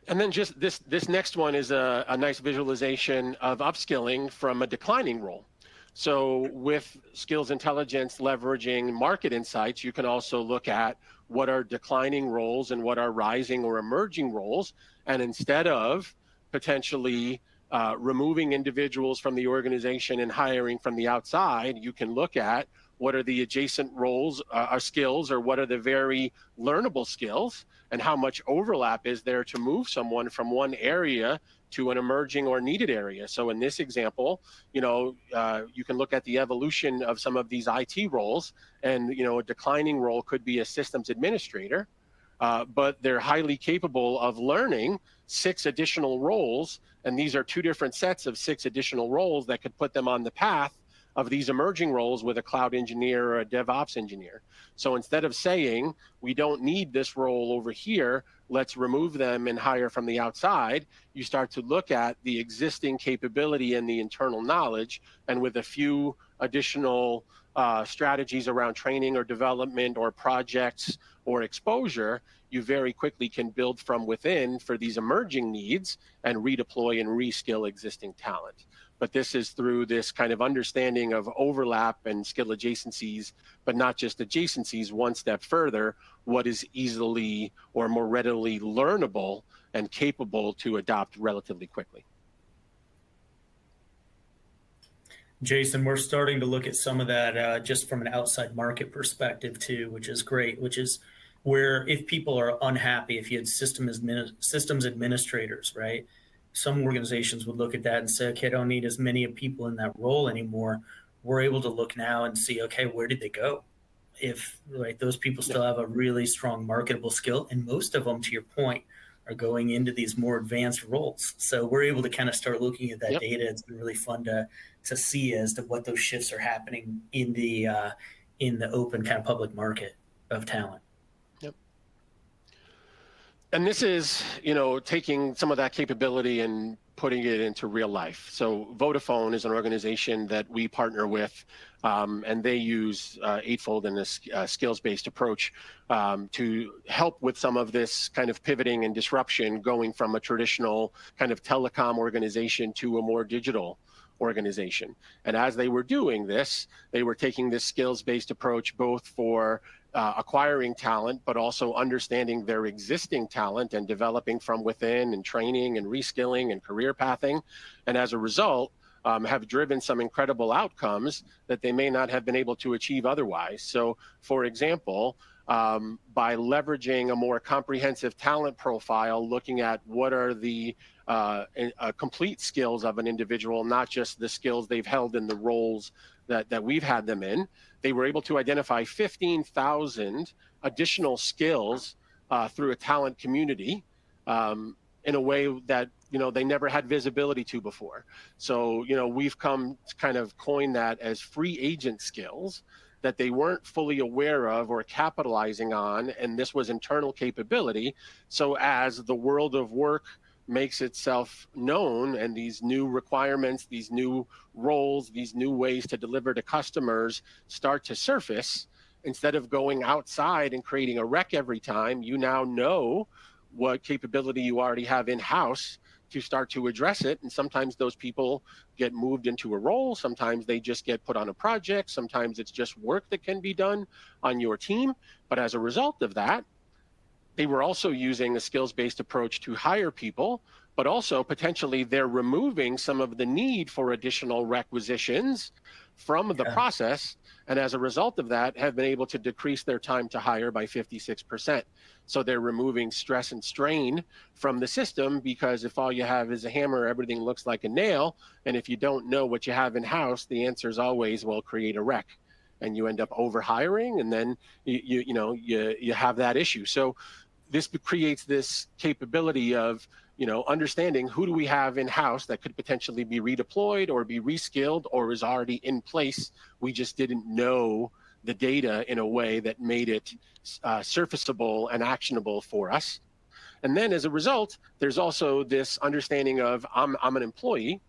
And then just this next one is a nice visualization of upskilling from a declining role. So with skills intelligence leveraging market insights, you can also look at what are declining roles and what are rising or emerging roles. And instead of potentially removing individuals from the organization and hiring from the outside, you can look at what are the adjacent roles or skills, or what are the very learnable skills, and how much overlap is there to move someone from one area to an emerging or needed area. So in this example, you can look at the evolution of some of these IT roles, and a declining role could be a systems administrator, but they're highly capable of learning 6 additional roles, and these are 2 different sets of 6 additional roles that could put them on the path of these emerging roles with a cloud engineer or a DevOps engineer. So instead of saying, we don't need this role over here, let's remove them and hire from the outside, you start to look at the existing capability and the internal knowledge, and with a few additional strategies around training or development or projects or exposure, you very quickly can build from within for these emerging needs and redeploy and reskill existing talent. But this is through this kind of understanding of overlap and skill adjacencies, but not just adjacencies, one step further, what is easily or more readily learnable and capable to adopt relatively quickly. Jason, we're starting to look at some of that just from an outside market perspective too, which is great, which is where if people are unhappy, if you had systems administrators, right? Some organizations would look at that and say, okay, I don't need as many people in that role anymore. We're able to look now and see, okay, where did they go? If those people still have a really strong marketable skill, and most of them, to your point, are going into these more advanced roles. So we're able to kind of start looking at that data. It's been really fun to see as to what those shifts are happening in the open kind of public market of talent. And this is, taking some of that capability and putting it into real life. So Vodafone is an organization that we partner with, and they use Eightfold and a skills-based approach to help with some of this kind of pivoting and disruption, going from a traditional kind of telecom organization to a more digital organization. And as they were doing this, they were taking this skills-based approach both for acquiring talent, but also understanding their existing talent and developing from within and training and reskilling and career pathing. And as a result, have driven some incredible outcomes that they may not have been able to achieve otherwise. So for example, by leveraging a more comprehensive talent profile, looking at what are the complete skills of an individual, not just the skills they've held in the roles that we've had them in, they were able to identify 15,000 additional skills through a talent community in a way that they never had visibility to before. So we've come to kind of coin that as free agent skills that they weren't fully aware of or capitalizing on, and this was internal capability. So as the world of work makes itself known and these new requirements, these new roles, these new ways to deliver to customers start to surface, instead of going outside and creating a rec every time, you now know what capability you already have in-house to start to address it. And sometimes those people get moved into a role, sometimes they just get put on a project, sometimes it's just work that can be done on your team. But as a result of that, they were also using a skills-based approach to hire people, but also potentially they're removing some of the need for additional requisitions from the process. And as a result of that, have been able to decrease their time to hire by 56%. So they're removing stress and strain from the system, because if all you have is a hammer, everything looks like a nail. And if you don't know what you have in-house, the answer is always, well, create a rec. And you end up over hiring, and then you have that issue. So this creates this capability of, understanding who do we have in-house that could potentially be redeployed or be reskilled or is already in place. We just didn't know the data in a way that made it surfaceable and actionable for us. And then as a result, there's also this understanding of I'm an employee.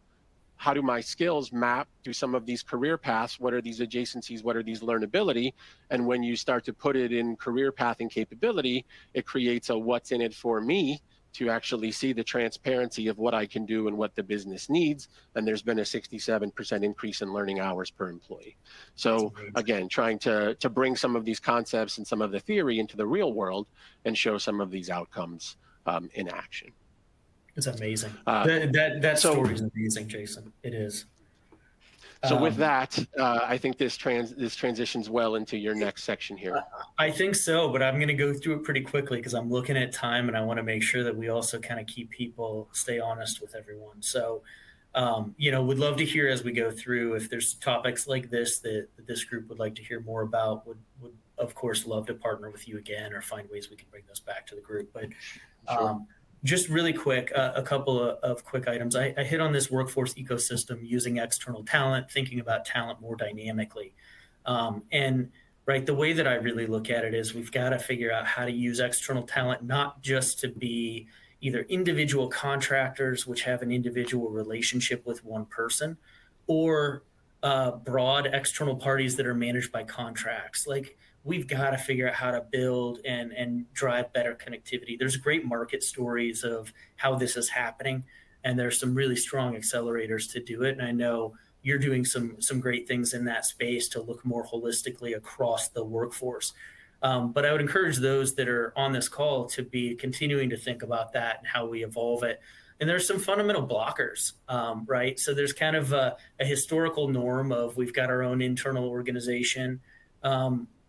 How do my skills map to some of these career paths? What are these adjacencies? What are these learnability? And when you start to put it in career path and capability, it creates a what's in it for me to actually see the transparency of what I can do and what the business needs. And there's been a 67% increase in learning hours per employee. So again, trying to bring some of these concepts and some of the theory into the real world and show some of these outcomes in action. It's amazing. That story is amazing, Jason. It is. So with that, I think this transitions well into your next section here. I think so, but I'm going to go through it pretty quickly because I'm looking at time and I want to make sure that we also kind of keep people, stay honest with everyone. So, would love to hear as we go through if there's topics like this that this group would like to hear more about. Would of course love to partner with you again or find ways we can bring those back to the group. But sure. Just really quick, a couple of quick items. I hit on this workforce ecosystem using external talent, thinking about talent more dynamically. The way that I really look at it is we've got to figure out how to use external talent, not just to be either individual contractors, which have an individual relationship with one person, or broad external parties that are managed by contracts. Like, we've got to figure out how to build and drive better connectivity. There's great market stories of how this is happening, and there's some really strong accelerators to do it. And I know you're doing some great things in that space to look more holistically across the workforce. But I would encourage those that are on this call to be continuing to think about that and how we evolve it. And there's some fundamental blockers, right? So there's kind of a historical norm of we've got our own internal organization,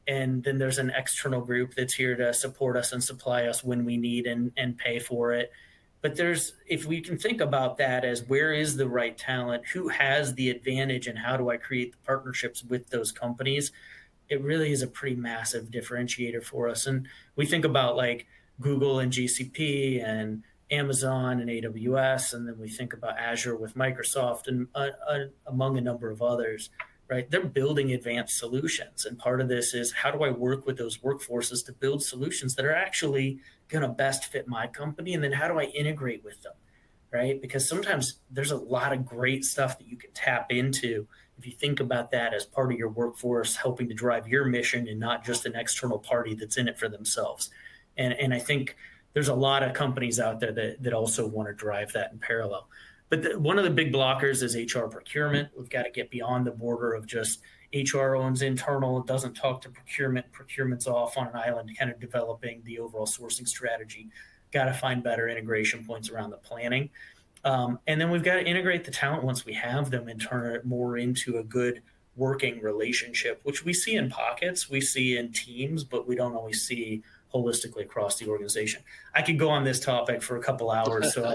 and then there's an external group that's here to support us and supply us when we need and pay for it. But if we can think about that as where is the right talent, who has the advantage, and how do I create the partnerships with those companies, it really is a pretty massive differentiator for us. And we think about like Google and GCP and Amazon and AWS, and then we think about Azure with Microsoft and among a number of others. Right? They're building advanced solutions. And part of this is how do I work with those workforces to build solutions that are actually going to best fit my company? And then how do I integrate with them? Right? Because sometimes there's a lot of great stuff that you can tap into if you think about that as part of your workforce, helping to drive your mission and not just an external party that's in it for themselves. And I think there's a lot of companies out there that also want to drive that in parallel. But one of the big blockers is HR procurement. We've got to get beyond the border of just HR owns internal, doesn't talk to procurement. Procurement's off on an island, kind of developing the overall sourcing strategy. Got to find better integration points around the planning. And then we've got to integrate the talent once we have them and turn it more into a good working relationship, which we see in pockets, we see in teams, but we don't always see holistically across the organization. I could go on this topic for a couple hours, so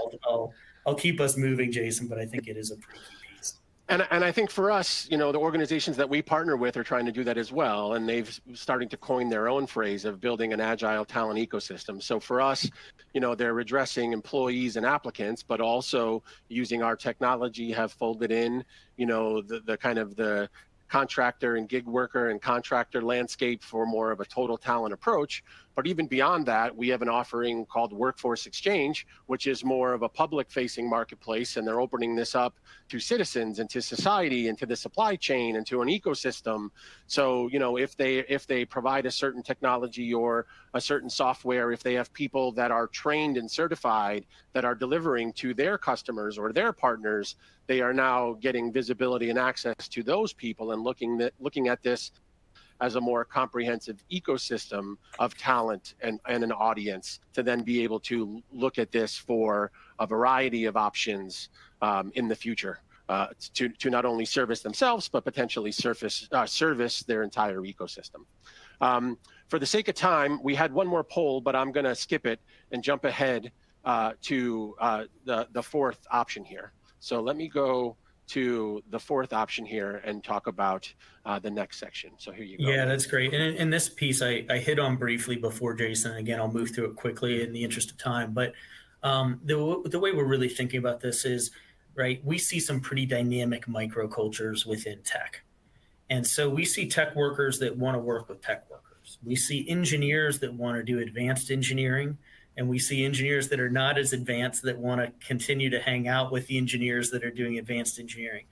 I'll keep us moving, Jason, but I think it is a pretty key piece. And I think for us, the organizations that we partner with are trying to do that as well. And they've starting to coin their own phrase of building an agile talent ecosystem. So for us, they're addressing employees and applicants, but also using our technology, have folded in, the kind of the contractor and gig worker and contractor landscape for more of a total talent approach. But even beyond that, we have an offering called Workforce Exchange, which is more of a public-facing marketplace, and they're opening this up to citizens and to society and to the supply chain and to an ecosystem. So, if they provide a certain technology or a certain software, if they have people that are trained and certified that are delivering to their customers or their partners, they are now getting visibility and access to those people and looking at this as a more comprehensive ecosystem of talent and an audience to then be able to look at this for a variety of options in the future to not only service themselves, but potentially service their entire ecosystem. For the sake of time, we had one more poll, but I'm going to skip it and jump ahead to the fourth option here. So let me go to the fourth option here and talk about the next section. So here you go. Yeah, that's great. And in this piece, I hit on briefly before, Jason. Again, I'll move through it quickly in the interest of time. But the way we're really thinking about this is, right, we see some pretty dynamic microcultures within tech. And so we see tech workers that want to work with tech workers. We see engineers that want to do advanced engineering. And we see engineers that are not as advanced that want to continue to hang out with the engineers that are doing advanced engineering.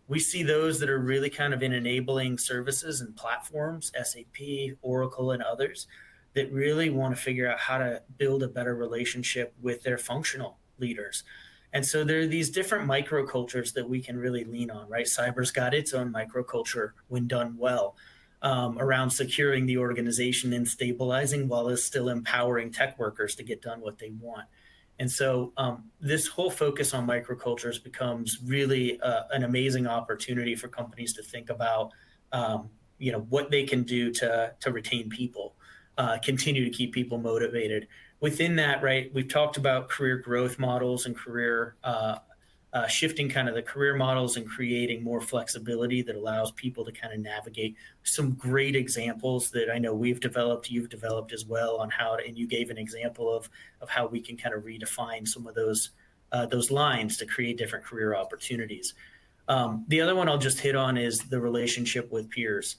We see those that are really kind of in enabling services and platforms, SAP, Oracle, and others, that really want to figure out how to build a better relationship with their functional leaders. And so there are these different microcultures that we can really lean on, right? Cyber's got its own microculture when done well, around securing the organization and stabilizing while it's still empowering tech workers to get done what they want. And so this whole focus on microcultures becomes really an amazing opportunity for companies to think about, what they can do to retain people, continue to keep people motivated. Within that, right, we've talked about career growth models and career shifting kind of the career models and creating more flexibility that allows people to kind of navigate. Some great examples that I know we've developed, you've developed as well, on how to, and you gave an example of how we can kind of redefine some of those lines to create different career opportunities. The other one I'll just hit on is the relationship with peers.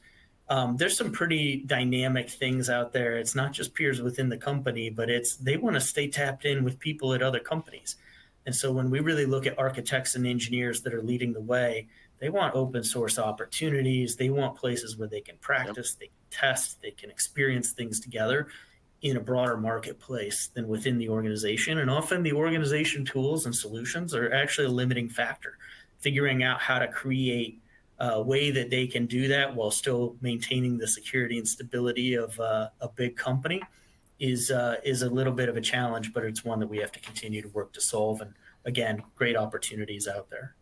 There's some pretty dynamic things out there. It's not just peers within the company, but they want to stay tapped in with people at other companies. And so when we really look at architects and engineers that are leading the way, they want open source opportunities. They want places where they can practice, they can test, they can experience things together in a broader marketplace than within the organization. And often the organization tools and solutions are actually a limiting factor. Figuring out how to create a way that they can do that while still maintaining the security and stability of a big company is a little bit of a challenge, but it's one that we have to continue to work to solve. And again, great opportunities out there.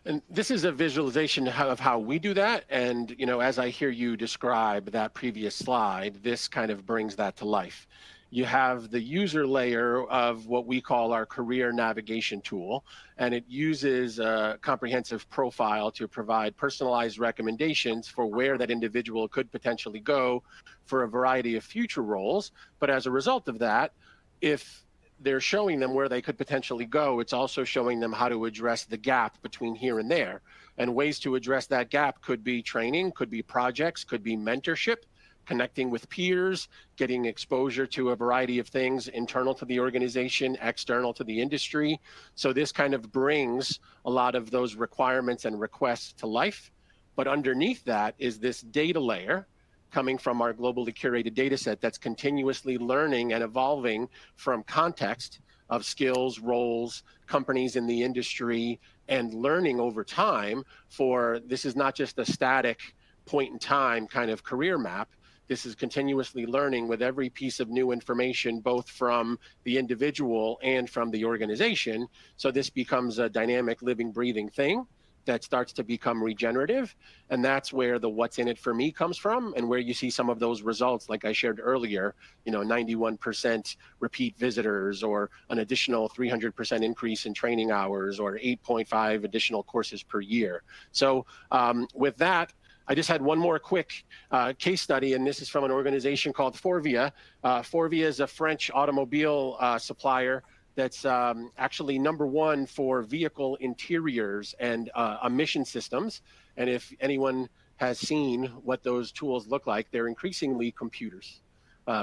And this is a visualization of how we do that. And, as I hear you describe that previous slide, this kind of brings that to life. You have the user layer of what we call our career navigation tool, and it uses a comprehensive profile to provide personalized recommendations for where that individual could potentially go for a variety of future roles. But as a result of that, if they're showing them where they could potentially go, it's also showing them how to address the gap between here and there. And ways to address that gap could be training, could be projects, could be mentorship, connecting with peers, getting exposure to a variety of things internal to the organization, external to the industry. So this kind of brings a lot of those requirements and requests to life. But underneath that is this data layer coming from our globally curated data set that's continuously learning and evolving from context of skills, roles, companies in the industry, and learning over time. For this is not just a static point in time kind of career map. This is continuously learning with every piece of new information, both from the individual and from the organization. So this becomes a dynamic, living, breathing thing that starts to become regenerative. And that's where the what's in it for me comes from, and where you see some of those results, like I shared earlier, 91% repeat visitors, or an additional 300% increase in training hours, or 8.5 additional courses per year. So with that, I just had one more quick case study, and this is from an organization called Forvia. Forvia is a French automobile supplier that's actually #1 for vehicle interiors and emission systems. And if anyone has seen what those tools look like, they're increasingly computers.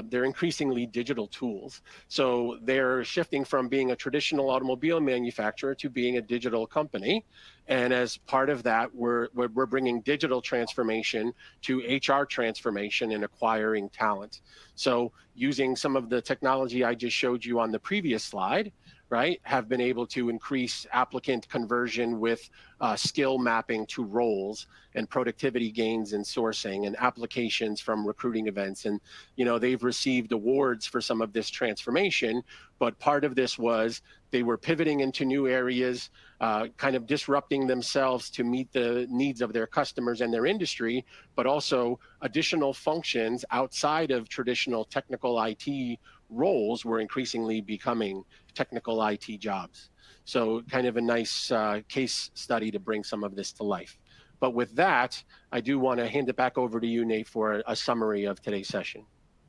They're increasingly digital tools. So they're shifting from being a traditional automobile manufacturer to being a digital company. And as part of that, we're bringing digital transformation to HR transformation and acquiring talent. So using some of the technology I just showed you on the previous slide, right, have been able to increase applicant conversion with skill mapping to roles, and productivity gains in sourcing, and applications from recruiting events. And, they've received awards for some of this transformation, but part of this was they were pivoting into new areas, kind of disrupting themselves to meet the needs of their customers and their industry, but also additional functions outside of traditional technical IT roles were increasingly becoming technical IT jobs. So kind of a nice case study to bring some of this to life. But with that, I do want to hand it back over to you, Nate, for a summary of today's session.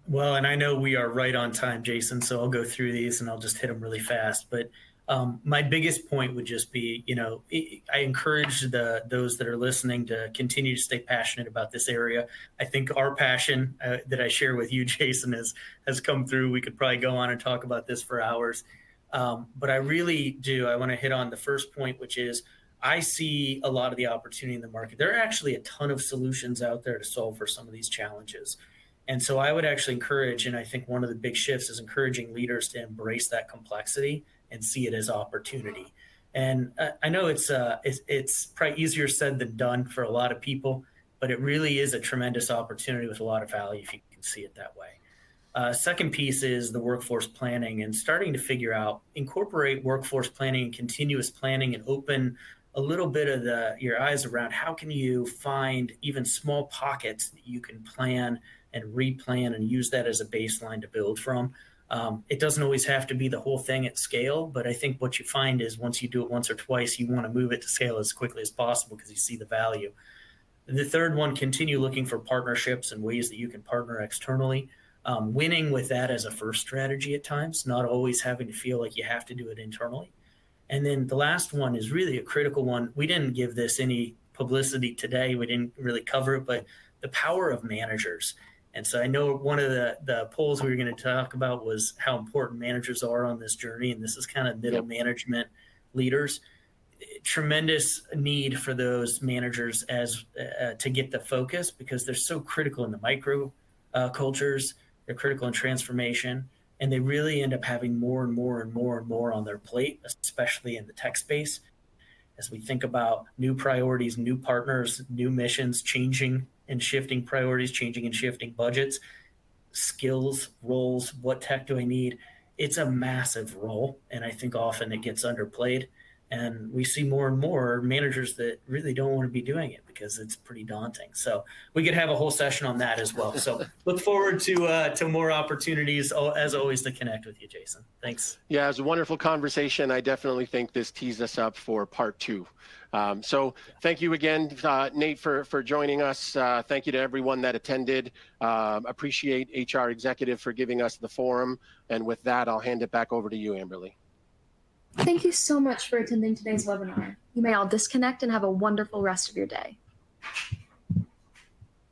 Well, and I know we are right on time, Jason, so I'll go through these and I'll just hit them really fast. But My biggest point would just be, I encourage those that are listening to continue to stay passionate about this area. I think our passion that I share with you, Jason, has come through. We could probably go on and talk about this for hours. But I really do. I want to hit on the first point, which is I see a lot of the opportunity in the market. There are actually a ton of solutions out there to solve for some of these challenges. And so I would actually encourage, and I think one of the big shifts is encouraging leaders to embrace that complexity and see it as opportunity. And I know it's probably easier said than done for a lot of people, but it really is a tremendous opportunity with a lot of value if you can see it that way. Second piece is the workforce planning and starting to figure out, incorporate workforce planning and continuous planning and open a little bit of your eyes around how can you find even small pockets that you can plan and replan and use that as a baseline to build from. It doesn't always have to be the whole thing at scale, but I think what you find is once you do it once or twice, you want to move it to scale as quickly as possible because you see the value. The third one, continue looking for partnerships and ways that you can partner externally. Winning with that as a first strategy at times, not always having to feel like you have to do it internally. And then the last one is really a critical one. We didn't give this any publicity today. We didn't really cover it, but the power of managers. And so I know one of the polls we were going to talk about was how important managers are on this journey. And this is kind of middle management leaders. Tremendous need for those managers as to get the focus because they're so critical in the micro cultures. They're critical in transformation. And they really end up having more and more and more and more on their plate, especially in the tech space. As we think about new priorities, new partners, new missions, changing and shifting priorities, changing and shifting budgets, skills, roles, what tech do I need? It's a massive role. And I think often it gets underplayed. And we see more and more managers that really don't want to be doing it because it's pretty daunting. So we could have a whole session on that as well. So look forward to more opportunities, as always, to connect with you, Jason. Thanks. Yeah, it was a wonderful conversation. I definitely think this tees us up for part 2. So thank you again, Nate, for joining us. Thank you to everyone that attended. Appreciate HR Executive for giving us the forum. And with that, I'll hand it back over to you, Amberly. Thank you so much for attending today's webinar. You may all disconnect and have a wonderful rest of your day.